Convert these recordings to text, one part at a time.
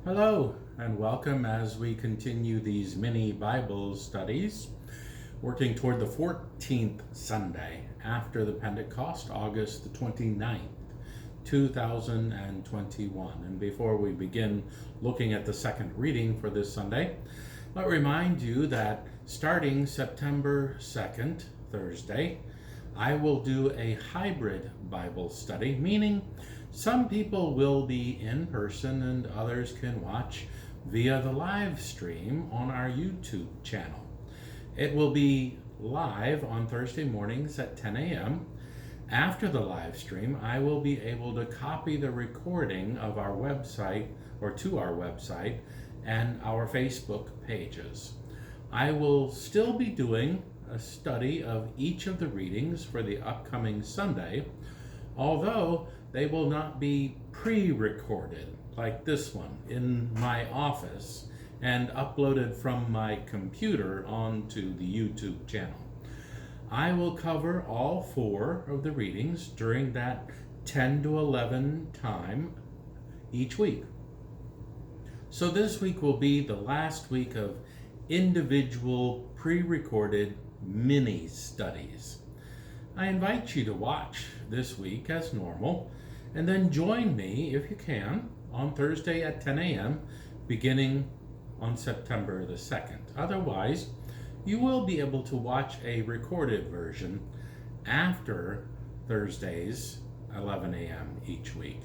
Hello and welcome as we continue these mini Bible studies, working toward the 14th Sunday after the Pentecost, August the 29th, 2021. And before we begin looking at the second reading for this Sunday, let me remind you that starting September 2nd, Thursday, I will do a hybrid Bible study, meaning some people will be in person and others can watch via the live stream on our YouTube channel. It will be live on Thursday mornings at 10 a.m. After the live stream, I will be able to copy the recording of our website or to our website and our Facebook pages. I will still be doing a study of each of the readings for the upcoming Sunday, although they will not be pre-recorded like this one in my office and uploaded from my computer onto the YouTube channel. I will cover all four of the readings during that 10 to 11 time each week. So this week will be the last week of individual pre-recorded mini studies. I invite you to watch this week as normal, and then join me, if you can, on Thursday at 10 a.m., beginning on September the 2nd. Otherwise, you will be able to watch a recorded version after Thursdays, 11 a.m. each week.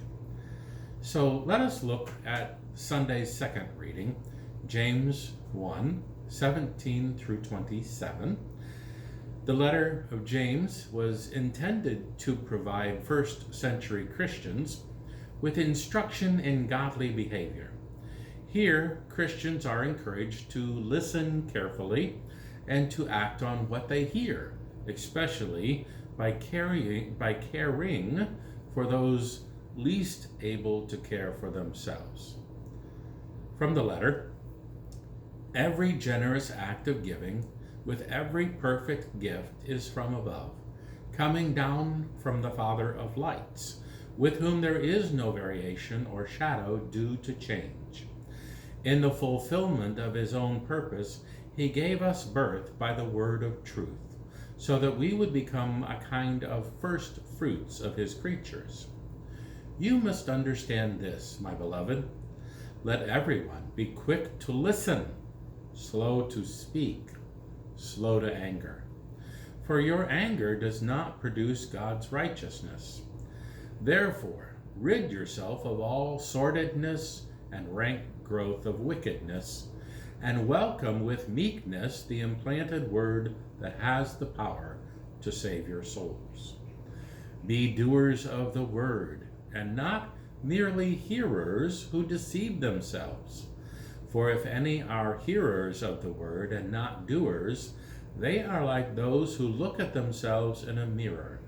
So let us look at Sunday's second reading, James 1, 17 through 27. The letter of James was intended to provide first century Christians with instruction in godly behavior. Here, Christians are encouraged to listen carefully and to act on what they hear, especially by caring for those least able to care for themselves. From the letter, every generous act of giving with every perfect gift is from above, coming down from the Father of lights, with whom there is no variation or shadow due to change. In the fulfillment of his own purpose, he gave us birth by the word of truth, so that we would become a kind of first fruits of his creatures. You must understand this, my beloved. Let everyone be quick to listen, slow to speak, slow to anger. For your anger does not produce God's righteousness. Therefore, rid yourself of all sordidness and rank growth of wickedness, and welcome with meekness the implanted word that has the power to save your souls. Be doers of the word, and not merely hearers who deceive themselves. For if any are hearers of the word and not doers, they are like those who look at themselves in a mirror.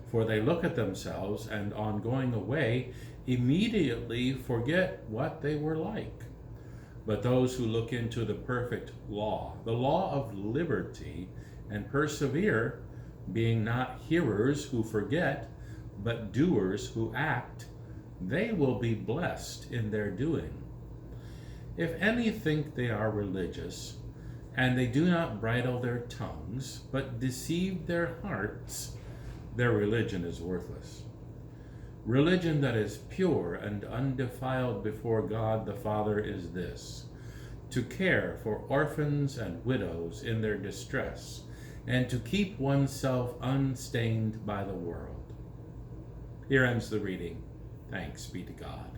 For they look at themselves and on going away immediately forget what they were like. But those who look into the perfect law, the law of liberty, and persevere, being not hearers who forget, but doers who act, they will be blessed in their doing. If any think they are religious, and they do not bridle their tongues, but deceive their hearts, their religion is worthless. Religion that is pure and undefiled before God the Father is this: to care for orphans and widows in their distress, and to keep oneself unstained by the world. Here ends the reading. Thanks be to God.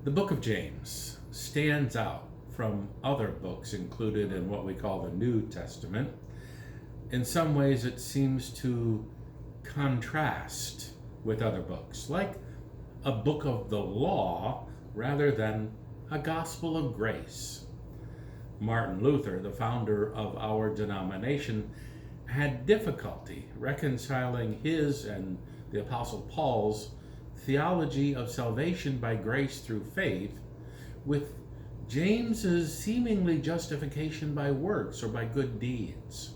The book of James stands out from other books included in what we call the New Testament. In some ways, it seems to contrast with other books, like a book of the law rather than a gospel of grace. Martin Luther, the founder of our denomination, had difficulty reconciling his and the Apostle Paul's theology of salvation by grace through faith with James's seemingly justification by works or by good deeds.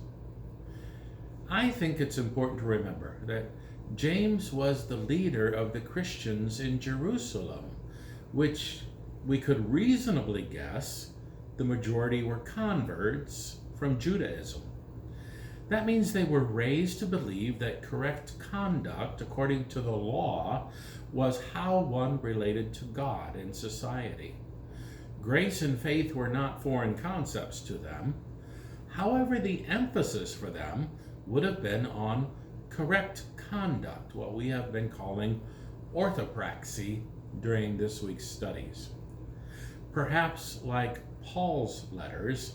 I think it's important to remember that James was the leader of the Christians in Jerusalem which we could reasonably guess the majority were converts from Judaism. That means they were raised to believe that correct conduct according to the law was how one related to God in society. Grace and faith were not foreign concepts to them. However, the emphasis for them would have been on correct conduct, what we have been calling orthopraxy during this week's studies. Perhaps like Paul's letters,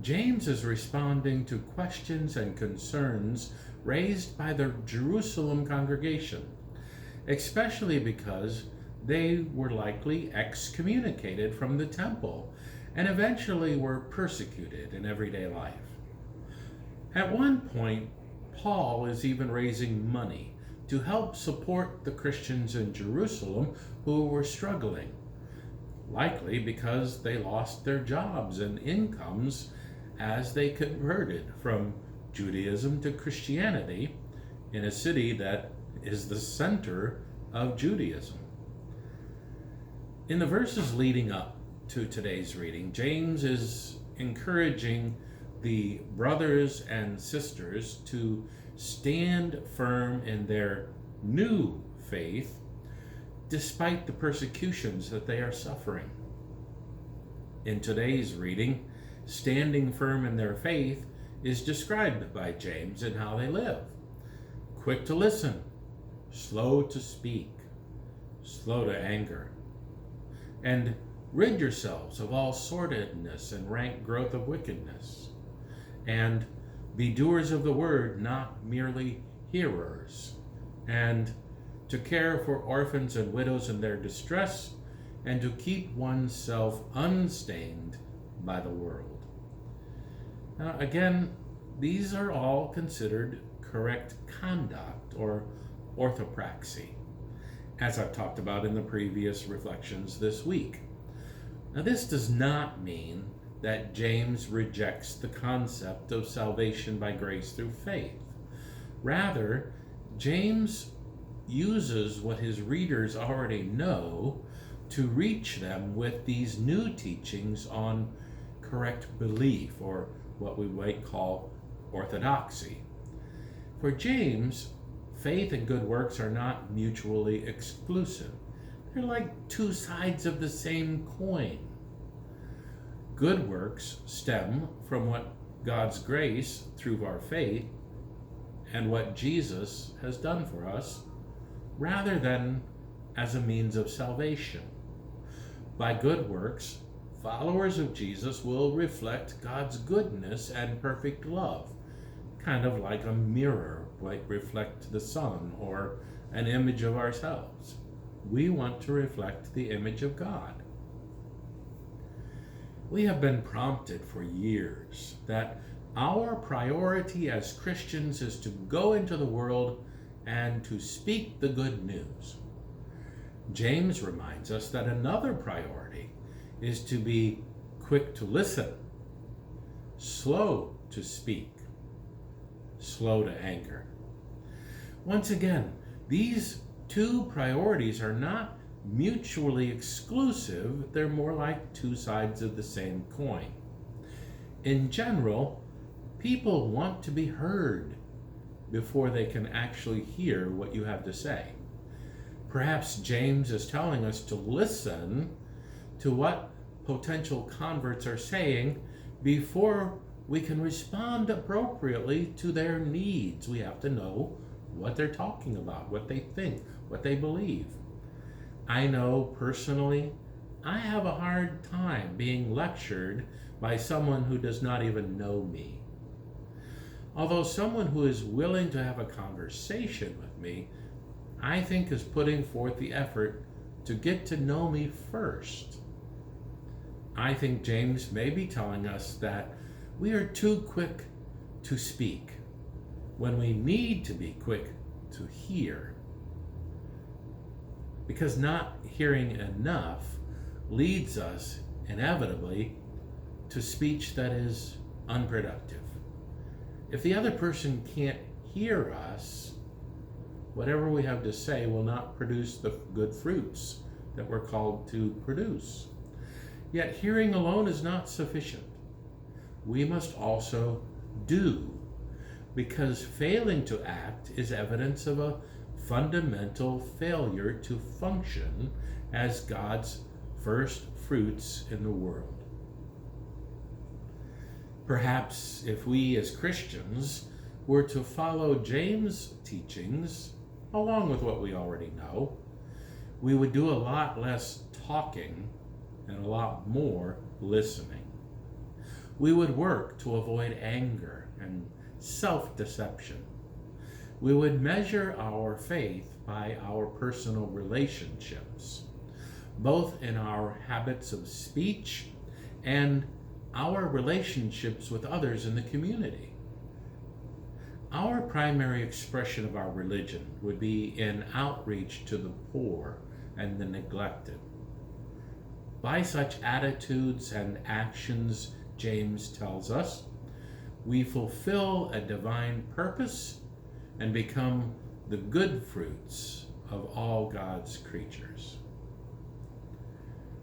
James is responding to questions and concerns raised by the Jerusalem congregation, especially because they were likely excommunicated from the temple and eventually were persecuted in everyday life. At one point, Paul is even raising money to help support the Christians in Jerusalem who were struggling, likely because they lost their jobs and incomes as they converted from Judaism to Christianity in a city that is the center of Judaism. In the verses leading up to today's reading, James is encouraging the brothers and sisters to stand firm in their new faith despite the persecutions that they are suffering. In today's reading, standing firm in their faith is described by James in how they live. Quick to listen, slow to speak, slow to anger, and rid yourselves of all sordidness and rank growth of wickedness, and be doers of the word, not merely hearers, and to care for orphans and widows in their distress, and to keep oneself unstained by the world. Now, again, these are all considered correct conduct or orthopraxy, as I've talked about in the previous reflections this week. Now, this does not mean that James rejects the concept of salvation by grace through faith. Rather, James uses what his readers already know to reach them with these new teachings on correct belief, or what we might call orthodoxy. For James, faith and good works are not mutually exclusive. They're like two sides of the same coin. Good works stem from what God's grace through our faith and what Jesus has done for us, rather than as a means of salvation. By good works, followers of Jesus will reflect God's goodness and perfect love, kind of like a mirror might reflect the sun or an image of ourselves. We want to reflect the image of God. We have been prompted for years that our priority as Christians is to go into the world and to speak the good news. James reminds us that another priority is to be quick to listen, slow to speak, slow to anger. Once again, these two priorities are not mutually exclusive. They're more like two sides of the same coin. In general, people want to be heard before they can actually hear what you have to say. Perhaps James is telling us to listen to what potential converts are saying before we can respond appropriately to their needs. We have to know what they're talking about, what they think, what they believe. I know personally, I have a hard time being lectured by someone who does not even know me. Although someone who is willing to have a conversation with me, I think is putting forth the effort to get to know me first. I think James may be telling us that we are too quick to speak when we need to be quick to hear. Because not hearing enough leads us inevitably to speech that is unproductive. If the other person can't hear us, whatever we have to say will not produce the good fruits that we're called to produce. Yet hearing alone is not sufficient. We must also do, because failing to act is evidence of a fundamental failure to function as God's first fruits in the world. Perhaps if we as Christians were to follow James' teachings, along with what we already know, we would do a lot less talking and a lot more listening. We would work to avoid anger and self-deception. We would measure our faith by our personal relationships, both in our habits of speech and our relationships with others in the community. Our primary expression of our religion would be in outreach to the poor and the neglected. By such attitudes and actions, James tells us, we fulfill a divine purpose and become the good fruits of all God's creatures.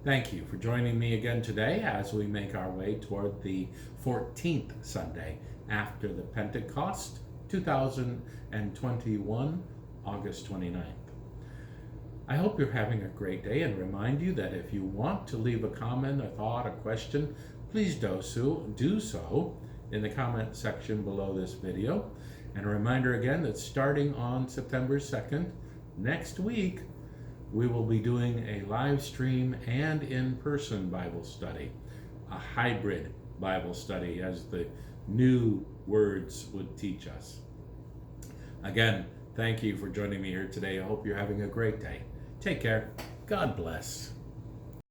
Thank you for joining me again today as we make our way toward the 14th Sunday after the Pentecost, 2021, August 29th. I hope you're having a great day, and remind you that if you want to leave a comment, a thought, a question, please do so in the comment section below this video. And a reminder again that starting on September 2nd, next week, we will be doing a live stream and in-person Bible study, a hybrid Bible study as the new words would teach us. Again, thank you for joining me here today. I hope you're having a great day. Take care. God bless.